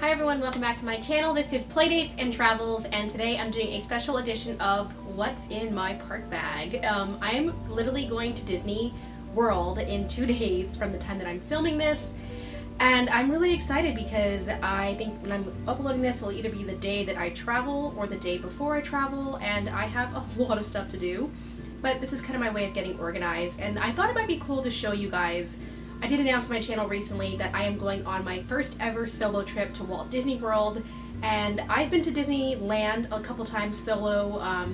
Hi everyone, welcome back to my channel. This is Playdates and Travels, and today I'm doing a special edition of What's in My Park Bag. I'm literally going to Disney World in 2 days from the time that I'm filming this, and I'm really excited because I think when I'm uploading this will either be the day that I travel or the day before I travel, and I have a lot of stuff to do, but this is kind of my way of getting organized, and I thought it might be cool to show you guys. I did announce on my channel recently that I am going on my first ever solo trip to Walt Disney World, and I've been to Disneyland a couple times solo,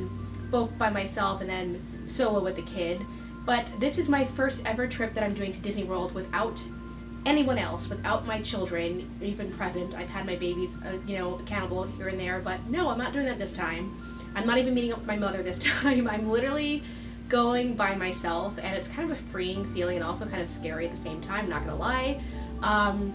both by myself and then solo with a kid, but this is my first ever trip that I'm doing to Disney World without anyone else, without my children even present. I've had my babies, accountable here and there, but no, I'm not doing that this time. I'm not even meeting up with my mother this time. I'm literally going by myself, and it's kind of a freeing feeling and also kind of scary at the same time, not gonna lie. I'm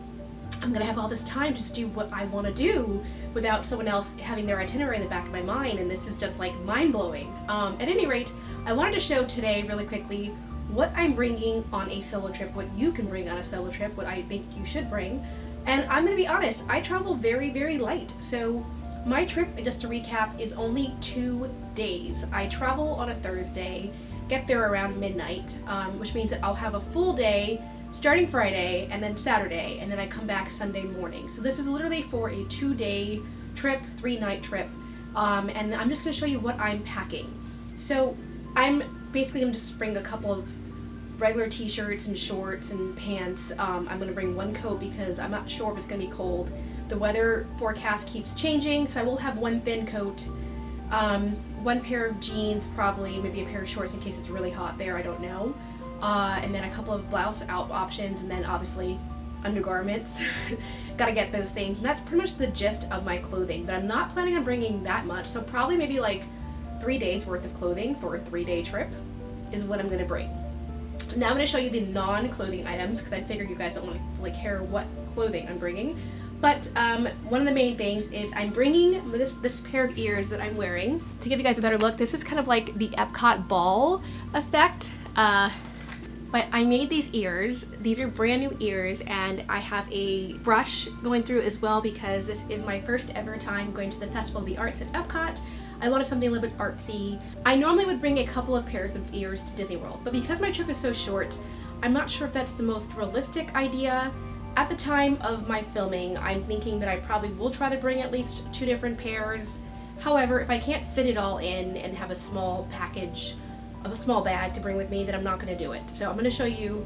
gonna have all this time to just do what I want to do without someone else having their itinerary in the back of my mind, and this is just like mind-blowing. At any rate, I wanted to show today really quickly what I'm bringing on a solo trip, what you can bring on a solo trip, what I think you should bring. And I'm gonna be honest, I travel very, very light. So my trip, just to recap, is only 2 days. I travel on a Thursday, get there around midnight, which means that I'll have a full day starting Friday and then Saturday, and then I come back Sunday morning. So this is literally for a 2-day trip, 3-night trip, and I'm just going to show you what I'm packing. So I'm basically going to just bring a couple of regular t-shirts and shorts and pants. I'm going to bring one coat because I'm not sure if it's going to be cold. The weather forecast keeps changing, so I will have one thin coat, one pair of jeans, probably, maybe a pair of shorts in case it's really hot there, I don't know, and then a couple of blouse out options, and then obviously undergarments. Gotta get those things, and that's pretty much the gist of my clothing, but I'm not planning on bringing that much, so probably maybe like 3 days worth of clothing for a 3-day trip is what I'm gonna bring. Now I'm gonna show you the non-clothing items because I figure you guys don't want to care what clothing I'm bringing. But one of the main things is I'm bringing this pair of ears that I'm wearing. To give you guys a better look, this is kind of like the Epcot ball effect. But I made these ears. These are brand new ears, and I have a brush going through as well because this is my first ever time going to the Festival of the Arts at Epcot. I wanted something a little bit artsy. I normally would bring a couple of pairs of ears to Disney World, but because my trip is so short, I'm not sure if that's the most realistic idea. At the time of my filming, I'm thinking that I probably will try to bring at least 2 different pairs. However, if I can't fit it all in and have a small package of a small bag to bring with me, then I'm not going to do it. So I'm going to show you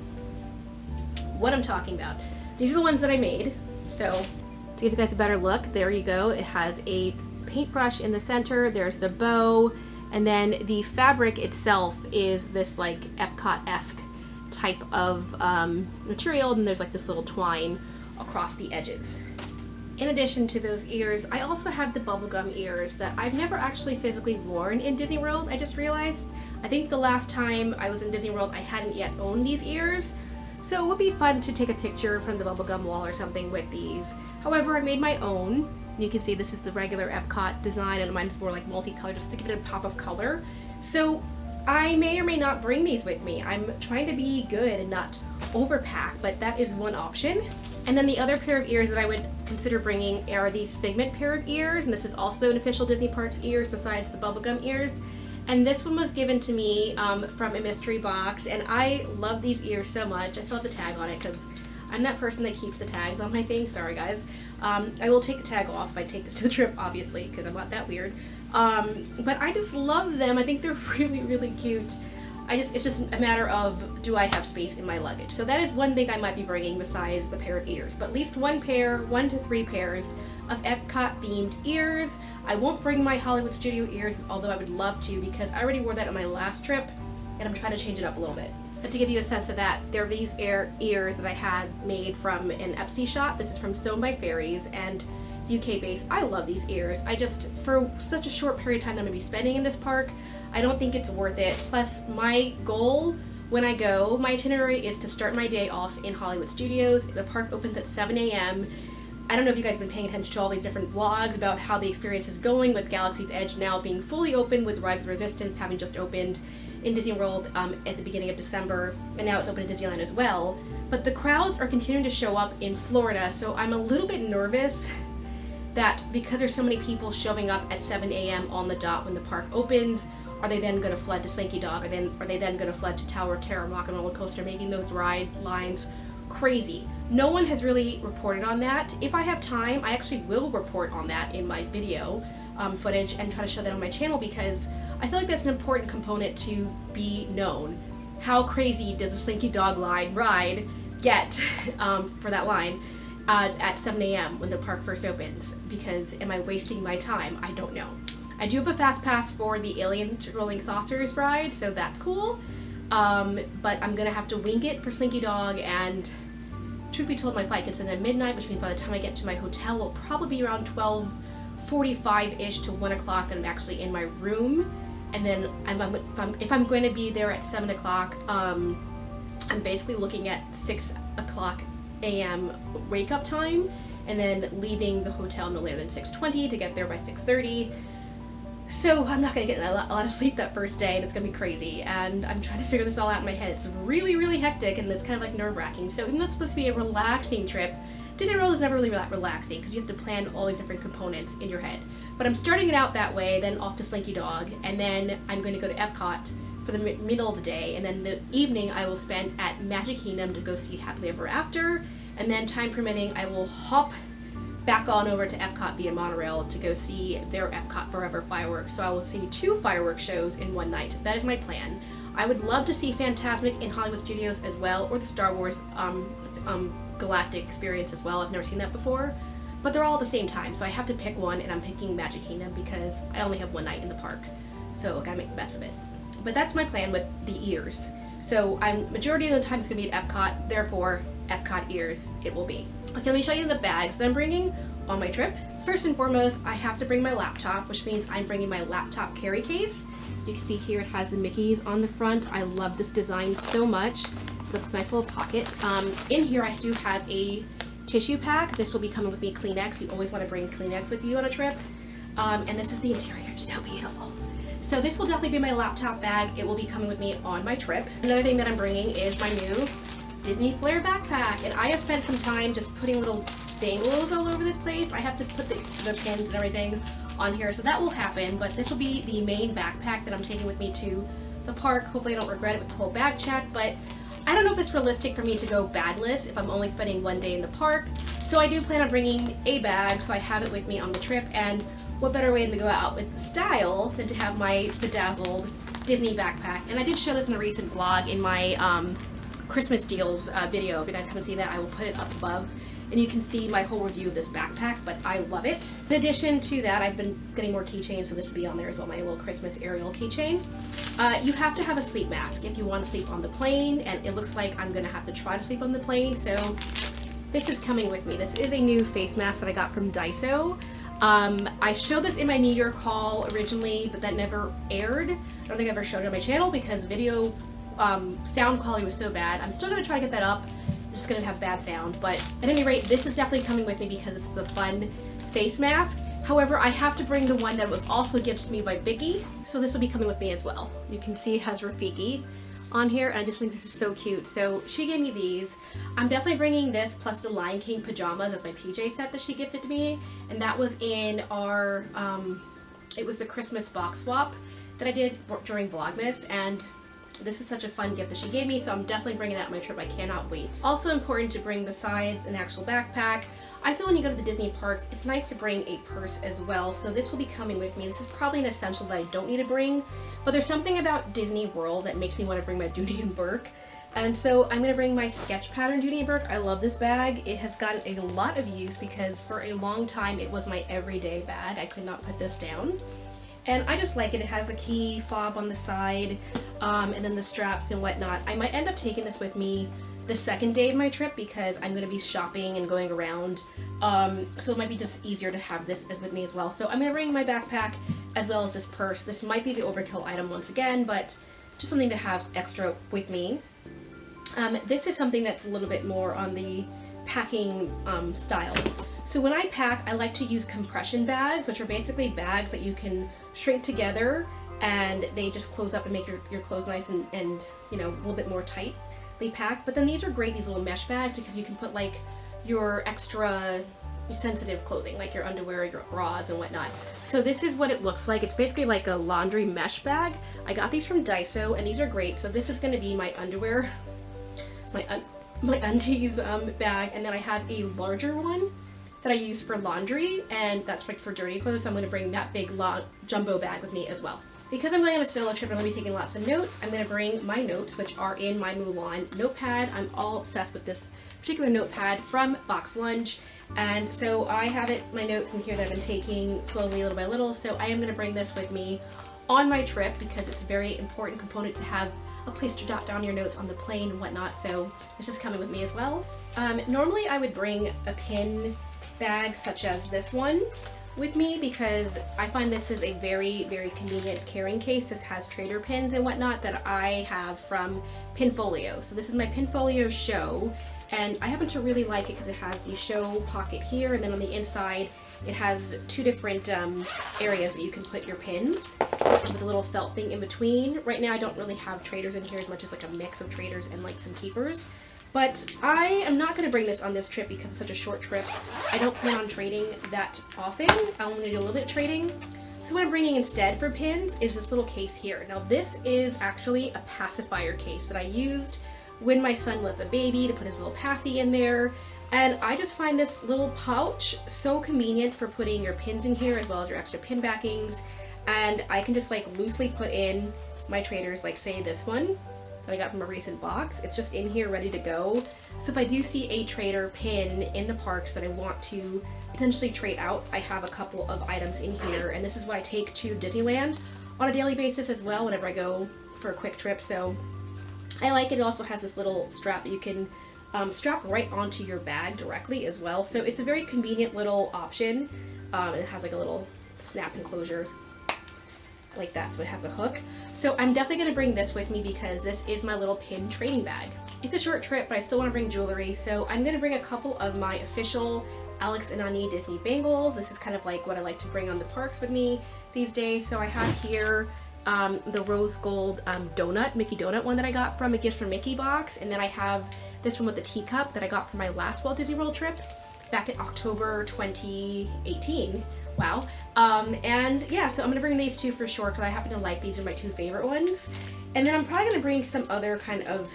what I'm talking about. These are the ones that I made. So to give you guys a better look, there you go. It has a paintbrush in the center, there's the bow, and then the fabric itself is this like Epcot-esque type of material, and there's like this little twine across the edges. In addition to those ears, I also have the bubblegum ears that I've never actually physically worn in Disney World. I just realized, I think the last time I was in Disney World I hadn't yet owned these ears, so it would be fun to take a picture from the bubblegum wall or something with these. However, I made my own. You can see this is the regular Epcot design, and mine is more like multicolored just to give it a pop of color. So I may or may not bring these with me. I'm trying to be good and not overpack, but that is one option. And then the other pair of ears that I would consider bringing are these Figment pair of ears, and this is also an official Disney Parks ears besides the bubblegum ears. And this one was given to me from a mystery box, and I love these ears so much. I still have the tag on it because I'm that person that keeps the tags on my things. Sorry guys. I will take the tag off if I take this to the trip, obviously, because I'm not that weird. But I just love them. I think they're really, really cute. It's just a matter of, do I have space in my luggage? So that is one thing I might be bringing besides the pair of ears. But at least 1 to 3 pairs of Epcot themed ears. I won't bring my Hollywood Studio ears, although I would love to because I already wore that on my last trip, and I'm trying to change it up a little bit. But to give you a sense of that, there are these ears that I had made from an Etsy shop. This is from Sewn by Fairies, and it's UK based. I love these ears. I just, for such a short period of time that I'm going to be spending in this park, I don't think it's worth it. Plus, my goal when I go, my itinerary is to start my day off in Hollywood Studios. The park opens at 7 a.m. I don't know if you guys have been paying attention to all these different vlogs about how the experience is going with Galaxy's Edge now being fully open, with Rise of the Resistance having just opened in Disney World at the beginning of December, and now it's open in Disneyland as well. But the crowds are continuing to show up in Florida, so I'm a little bit nervous that because there's so many people showing up at 7 a.m. on the dot when the park opens, are they then going to flood to Slinky Dog? Are they then going to flood to Tower of Terror, Rock and Roller Coaster, making those ride lines crazy? No one has really reported on that. If I have time, I actually will report on that in my video footage and try to show that on my channel, because I feel like that's an important component to be known. How crazy does a Slinky Dog line ride get for that line at 7 a.m. when the park first opens? Because am I wasting my time? I don't know. I do have a fast pass for the Alien Rolling Saucers ride, so that's cool. But I'm gonna have to wing it for Slinky Dog, and truth be told, my flight gets in at midnight, which means by the time I get to my hotel, it'll probably be around 12:45-ish to 1 o'clock that I'm actually in my room. And then if I'm going to be there at 7 o'clock, I'm basically looking at 6 o'clock a.m. wake up time, and then leaving the hotel no later than 6:20 to get there by 6:30. So I'm not going to get a lot of sleep that first day, and it's going to be crazy, and I'm trying to figure this all out in my head. It's really, really hectic, and it's kind of like nerve-wracking. So even though it's supposed to be a relaxing trip, Disney World is never really relaxing because you have to plan all these different components in your head. But I'm starting it out that way, then off to Slinky Dog, and then I'm going to go to Epcot for the middle of the day, and then the evening I will spend at Magic Kingdom to go see Happily Ever After, and then time permitting I will hop back on over to Epcot via monorail to go see their Epcot Forever fireworks. So I will see 2 fireworks shows in one night. That is my plan. I would love to see Fantasmic in Hollywood Studios as well, or the Star Wars Galactic experience as well. I've never seen that before, but they're all at the same time, so I have to pick one, and I'm picking Magic Kingdom because I only have one night in the park, so I gotta make the best of it. But that's my plan with the ears. So majority of the time it's gonna be at Epcot, therefore Epcot ears it will be. Okay, let me show you the bags that I'm bringing on my trip. First and foremost, I have to bring my laptop, which means I'm bringing my laptop carry case. You can see here it has the Mickeys on the front. I love this design so much. This nice little pocket. In here I do have a tissue pack. This will be coming with me Kleenex. You always want to bring Kleenex with you on a trip. And this is the interior. It's so beautiful. So this will definitely be my laptop bag. It will be coming with me on my trip. Another thing that I'm bringing is my new Disney Flair backpack. And I have spent some time just putting little dangles all over this place. I have to put the pins and everything on here, so that will happen. But this will be the main backpack that I'm taking with me to the park. Hopefully I don't regret it with the whole bag check, but I don't know if it's realistic for me to go bagless if I'm only spending one day in the park. So I do plan on bringing a bag, so I have it with me on the trip. And what better way to go out with style than to have my bedazzled Disney backpack. And I did show this in a recent vlog in my Christmas deals video. If you guys haven't seen that, I will put it up above, and you can see my whole review of this backpack, but I love it. In addition to that, I've been getting more keychains, so this will be on there as well, my little Christmas Ariel keychain. You have to have a sleep mask if you want to sleep on the plane, and it looks like I'm going to have to try to sleep on the plane, so this is coming with me. This is a new face mask that I got from Daiso. I showed this in my New York haul originally, but that never aired. I don't think I ever showed it on my channel because video sound quality was so bad. I'm still going to try to get that up. I'm just going to have bad sound, but at any rate, this is definitely coming with me because this is a fun face mask. However, I have to bring the one that was also gifted to me by Vicky, so this will be coming with me as well. You can see it has Rafiki on here, and I just think this is so cute. So she gave me these. I'm definitely bringing this plus the Lion King pajamas as my PJ set that she gifted to me, and that was in our, it was the Christmas box swap that I did during Vlogmas, and this is such a fun gift that she gave me, so I'm definitely bringing that on my trip. I cannot wait. Also important to bring besides an actual backpack, I feel when you go to the Disney parks, it's nice to bring a purse as well, so this will be coming with me. This is probably an essential that I don't need to bring, but there's something about Disney World that makes me want to bring my Dooney and Bourke, and so I'm going to bring my sketch pattern Dooney and Bourke. I love this bag. It has gotten a lot of use because for a long time it was my everyday bag. I could not put this down. And I just like it. It has a key fob on the side, and then the straps and whatnot. I might end up taking this with me the second day of my trip because I'm going to be shopping and going around. So it might be just easier to have this as with me as well. So I'm going to bring my backpack as well as this purse. This might be the overkill item once again, but just something to have extra with me. This is something that's a little bit more on the packing style. So when I pack, I like to use compression bags, which are basically bags that you can shrink together and they just close up and make your clothes nice and you know, a little bit more tightly packed. But then these are great, these little mesh bags, because you can put like your extra sensitive clothing, like your underwear, your bras, and whatnot. So this is what it looks like. It's basically like a laundry mesh bag. I got these from Daiso, and these are great. So this is going to be my underwear, my undies bag, and then I have a larger one that I use for laundry, and that's like for dirty clothes. So I'm going to bring that big jumbo bag with me as well. Because I'm going on a solo trip and I'm going to be taking lots of notes, I'm going to bring my notes, which are in my Mulan notepad. I'm all obsessed with this particular notepad from Box Lunch. And so I have my notes in here that I've been taking slowly, little by little. So I am going to bring this with me on my trip because it's a very important component to have a place to jot down your notes on the plane and whatnot. So this is coming with me as well. Normally I would bring a pin bag such as this one with me because I find this is a very, very convenient carrying case. This has trader pins and whatnot that I have from Pinfolio. So this is my Pinfolio Show, and I happen to really like it because it has the show pocket here, and then on the inside it has two different areas that you can put your pins with a little felt thing in between. Right now I don't really have traders in here as much as like a mix of traders and like some keepers. But I am not going to bring this on this trip because it's such a short trip. I don't plan on trading that often. I want to do a little bit of trading. So what I'm bringing instead for pins is this little case here. Now this is actually a pacifier case that I used when my son was a baby to put his little passy in there. And I just find this little pouch so convenient for putting your pins in here as well as your extra pin backings. And I can just like loosely put in my traders, like say this one that I got from a recent box. It's just in here ready to go. So if I do see a trader pin in the parks that I want to potentially trade out, I have a couple of items in here, and this is what I take to Disneyland on a daily basis as well whenever I go for a quick trip. So I like it. It also has this little strap that you can strap right onto your bag directly as well. So it's a very convenient little option. It has like a little snap enclosure like that, so it has a hook. So I'm definitely going to bring this with me because this is my little pin trading bag. It's a short trip, but I still want to bring jewelry, so I'm going to bring a couple of my official Alex and Ani Disney bangles. This is kind of like what I like to bring on the parks with me these days. So I have here the rose gold Mickey donut one that I got from a Gift from Mickey box, and then I have this one with the teacup that I got from my last Walt Disney World trip back in October 2018. Wow. And yeah, so I'm gonna bring these two for sure because I happen to like these are my two favorite ones. And then I'm probably gonna bring some other kind of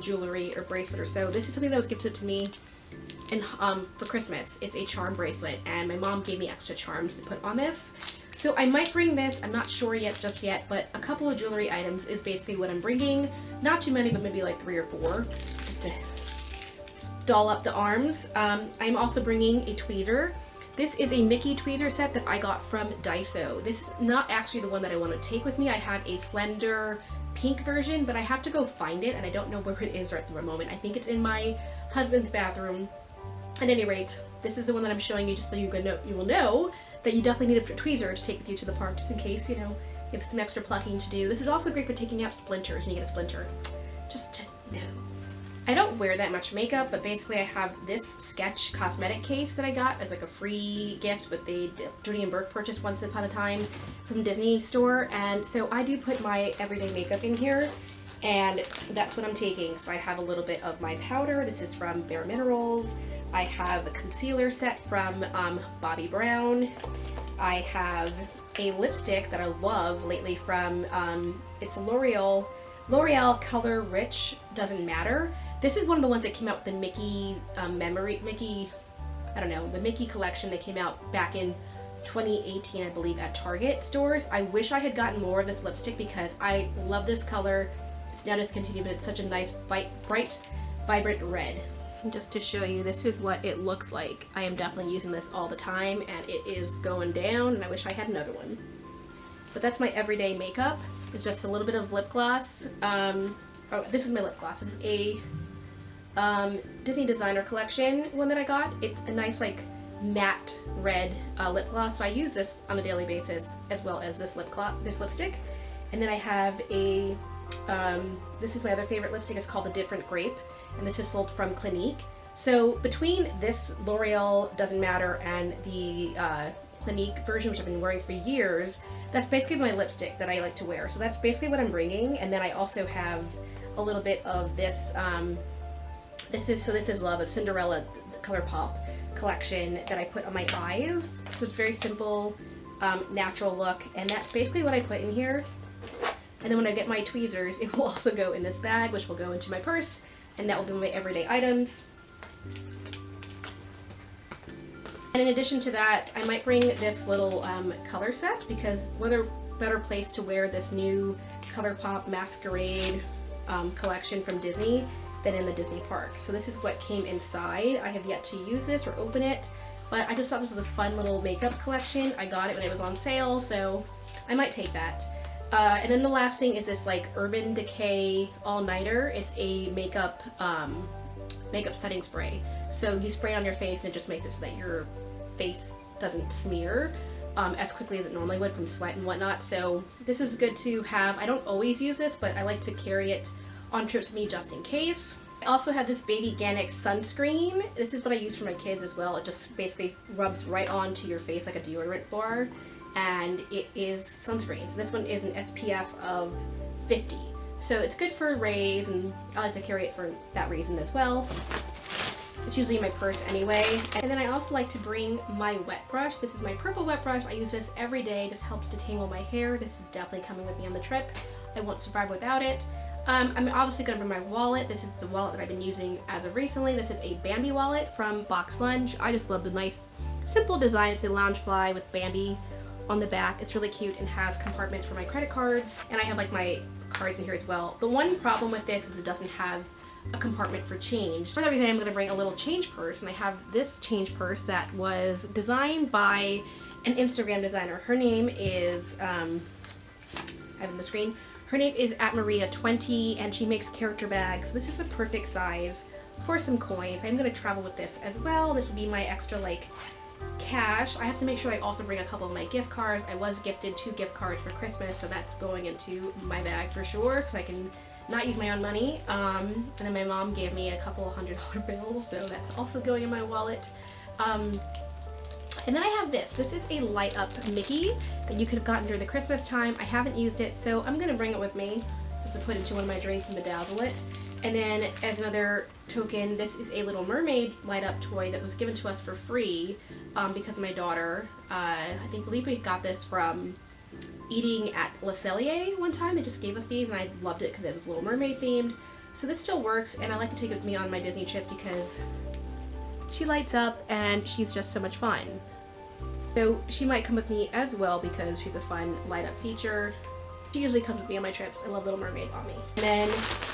jewelry or bracelet or so. This is something that was gifted to me for Christmas. It's a charm bracelet, and my mom gave me extra charms to put on this. So I might bring this, I'm not sure just yet, but a couple of jewelry items is basically what I'm bringing. Not too many, but maybe like 3 or 4, just to doll up the arms. I'm also bringing a tweezer. This is a Mickey tweezer set that I got from Daiso. This is not actually the one that I want to take with me. I have a slender pink version, but I have to go find it, and I don't know where it is right at the moment. I think it's in my husband's bathroom. At any rate, this is the one that I'm showing you just so you will know that you definitely need a tweezer to take with you to the park, just in case, you know, you have some extra plucking to do. This is also great for taking out splinters and you get a splinter. Just to know. I don't wear that much makeup, but basically I have this Sketch cosmetic case that I got as like a free gift with the Judy and Burke purchase once upon a time from Disney store, and so I do put my everyday makeup in here, and that's what I'm taking. So I have a little bit of my powder. This is from Bare Minerals. I have a concealer set from Bobbi Brown. I have a lipstick that I love lately from it's L'Oreal Color Rich Doesn't Matter. This is one of the ones that came out with the Mickey the Mickey collection that came out back in 2018, I believe, at Target stores. I wish I had gotten more of this lipstick because I love this color. It's now discontinued, but it's such a nice, bright, vibrant red. And just to show you, this is what it looks like. I am definitely using this all the time, and it is going down, and I wish I had another one. But that's my everyday makeup. It's just a little bit of lip gloss. This is my lip gloss. This is a Disney Designer Collection one that I got. It's a nice like matte red lip gloss, so I use this on a daily basis as well as this lipstick. And then I have a this is my other favorite lipstick. It's called The Different Grape, and this is sold from Clinique. So between this L'Oreal Doesn't Matter and the Clinique version, which I've been wearing for years, that's basically my lipstick that I like to wear. So that's basically what I'm bringing. And then I also have a little bit of this. This is Love, a Cinderella Color Pop collection that I put on my eyes. So it's very simple, natural look, and that's basically what I put in here. And then when I get my tweezers, it will also go in this bag, which will go into my purse, and that will be my everyday items. And in addition to that, I might bring this little color set, because what a better place to wear this new ColourPop Masquerade collection from Disney than in the Disney park. So this is what came inside. I have yet to use this or open it, but I just thought this was a fun little makeup collection. I got it when it was on sale, so I might take that. And then the last thing is this like Urban Decay All-Nighter. It's a makeup setting spray. So you spray it on your face and it just makes it so that your face doesn't smear as quickly as it normally would from sweat and whatnot. So this is good to have. I don't always use this, but I like to carry it on trips with me just in case. I also have this Baby Organic sunscreen. This is what I use for my kids as well. It just basically rubs right onto your face like a deodorant bar, and it is sunscreen. So this one is an SPF of 50. So it's good for rays, and I like to carry it for that reason as well. It's usually in my purse anyway. And then I also like to bring my wet brush. This is my purple wet brush. I use this every day. It just helps detangle my hair. This is definitely coming with me on the trip. I won't survive without it. I'm obviously going to bring my wallet. This is the wallet that I've been using as of recently. This is a Bambi wallet from Box Lunch. I just love the nice, simple design. It's a Loungefly with Bambi on the back. It's really cute and has compartments for my credit cards. And I have like my cards in here as well. The one problem with this is it doesn't have a compartment for change. For that reason, I'm going to bring a little change purse, and I have this change purse that was designed by an Instagram designer. Her name is, I have it on the screen. Her name is @Maria20, and she makes character bags. This is a perfect size for some coins. I'm going to travel with this as well. This will be my extra like cash. I have to make sure I also bring a couple of my gift cards. I was gifted 2 gift cards for Christmas, so that's going into my bag for sure, so I can not use my own money. And then my mom gave me a couple $100 bills, so that's also going in my wallet. And then I have this. This is a light up Mickey that you could have gotten during the Christmas time. I haven't used it, so I'm gonna bring it with me just to put into one of my drinks and bedazzle it. And then as another token, this is a Little Mermaid light up toy that was given to us for free because of my daughter. I believe we got this from eating at Le Cellier one time. They just gave us these and I loved it because it was Little Mermaid themed. So this still works, and I like to take it with me on my Disney trips because she lights up and she's just so much fun. So she might come with me as well because she's a fun light up feature. She usually comes with me on my trips. I love Little Mermaid on me. And then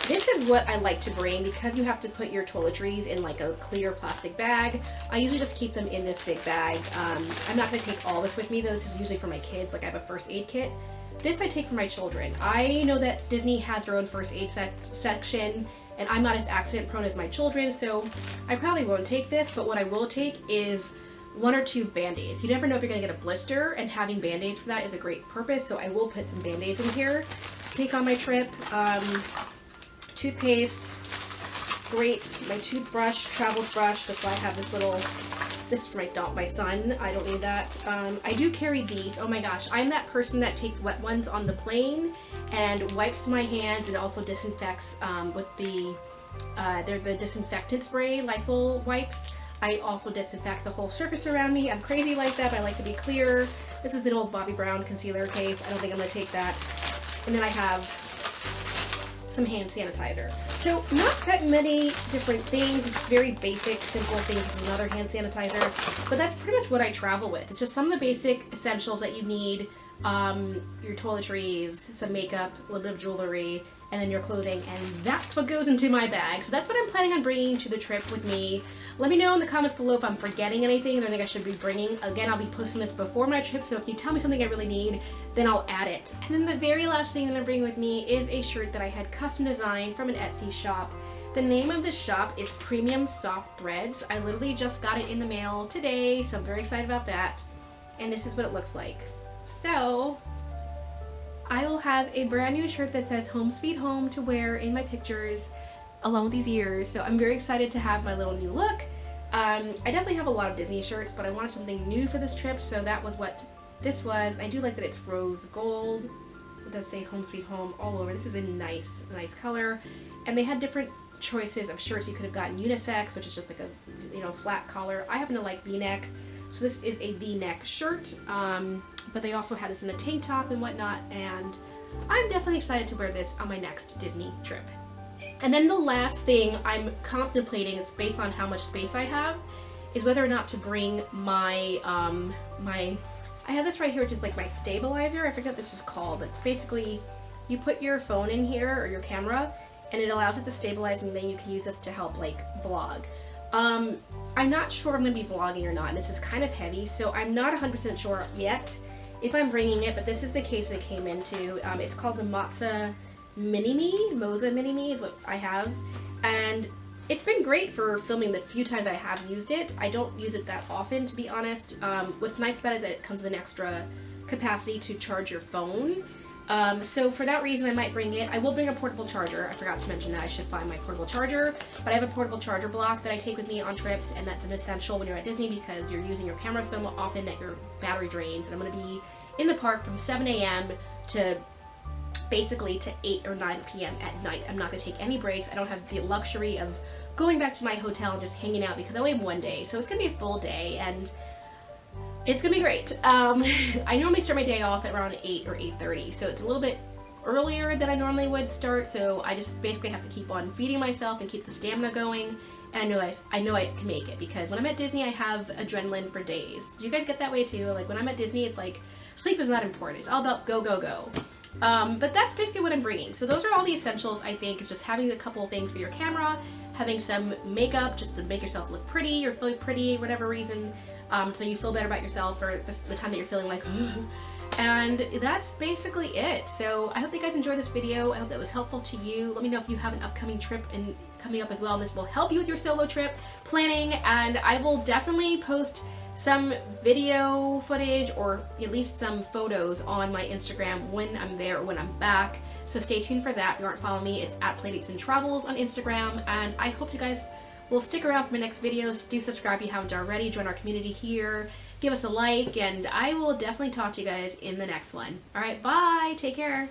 this is what I like to bring because you have to put your toiletries in like a clear plastic bag. I usually just keep them in this big bag. I'm not going to take all this with me though. This is usually for my kids. Like I have a first aid kit. This I take for my children. I know that Disney has their own first aid section, and I'm not as accident prone as my children, so I probably won't take this, but what I will take is 1 or 2 Band-Aids. You never know if you're going to get a blister, and having Band-Aids for that is a great purpose, so I will put some Band-Aids in here to take on my trip. Toothpaste, great. My toothbrush, travel brush, that's why I have this little, this is for my son. I don't need that. I do carry these. Oh my gosh, I'm that person that takes wet ones on the plane and wipes my hands and also disinfects with they're the disinfectant spray, Lysol wipes. I also disinfect the whole surface around me. I'm crazy like that, but I like to be clear. This is an old Bobbi Brown concealer case. I don't think I'm gonna take that. And then I have some hand sanitizer. So not that many different things, just very basic, simple things. This is another hand sanitizer, but that's pretty much what I travel with. It's just some of the basic essentials that you need, your toiletries, some makeup, a little bit of jewelry, and then your clothing, and that's what goes into my bag. So that's what I'm planning on bringing to the trip with me. Let me know in the comments below if I'm forgetting anything that I think I should be bringing. Again, I'll be posting this before my trip, so if you tell me something I really need, then I'll add it. And then the very last thing that I'm bringing with me is a shirt that I had custom designed from an Etsy shop. The name of this shop is Premium Soft Threads. I literally just got it in the mail today, so I'm very excited about that. And this is what it looks like. So I will have a brand new shirt that says Home Sweet Home to wear in my pictures along with these ears. So I'm very excited to have my little new look. I definitely have a lot of Disney shirts, but I wanted something new for this trip, so that was what this was. I do like that it's rose gold. It does say Home Sweet Home all over. This is a nice color. And they had different choices of shirts. You could have gotten unisex, which is just like a, you know, flat collar. I happen to like V-neck, so this is a V-neck shirt, but they also had this in a tank top and whatnot, and I'm definitely excited to wear this on my next Disney trip. And then the last thing I'm contemplating, it's based on how much space I have, is whether or not to bring my, I have this right here, which is like my stabilizer. I forget what this is called, but it's basically, you put your phone in here, or your camera, and it allows it to stabilize, and then you can use this to help like vlog. I'm not sure I'm going to be vlogging or not, and this is kind of heavy, so I'm not 100% sure yet if I'm bringing it, but this is the case it came into. It's called the Moza Mini-Me is what I have, and it's been great for filming the few times I have used it. I don't use it that often, to be honest. What's nice about it is that it comes with an extra capacity to charge your phone. So for that reason, I might bring it. I will bring a portable charger. I forgot to mention that. I should find my portable charger, but I have a portable charger block that I take with me on trips, and that's an essential when you're at Disney because you're using your camera so often that your battery drains. And I'm going to be in the park from 7 a.m. to basically to 8 or 9 p.m. at night. I'm not going to take any breaks. I don't have the luxury of going back to my hotel and just hanging out because I only have one day. So it's going to be a full day, and it's going to be great. I normally start my day off at around 8 or 8:30, so it's a little bit earlier than I normally would start, so I just basically have to keep on feeding myself and keep the stamina going, and I know I can make it, because when I'm at Disney, I have adrenaline for days. Do you guys get that way too? Like, when I'm at Disney, it's like, sleep is not important. It's all about go, go, go. But that's basically what I'm bringing. So those are all the essentials, I think. It's just having a couple of things for your camera, having some makeup just to make yourself look pretty or feel pretty, whatever reason, so you feel better about yourself for the time that you're feeling like, and that's basically it. So I hope you guys enjoyed this video. I hope that was helpful to you. Let me know if you have an upcoming trip and coming up as well, and this will help you with your solo trip planning, and I will definitely post some video footage or at least some photos on my Instagram when I'm there or when I'm back. So stay tuned for that. If you aren't following me, it's at Playdates and Travels on Instagram, and I hope you guys will stick around for my next videos. Do subscribe if you haven't already. Join our community here. Give us a like, and I will definitely talk to you guys in the next one. All right, bye. Take care.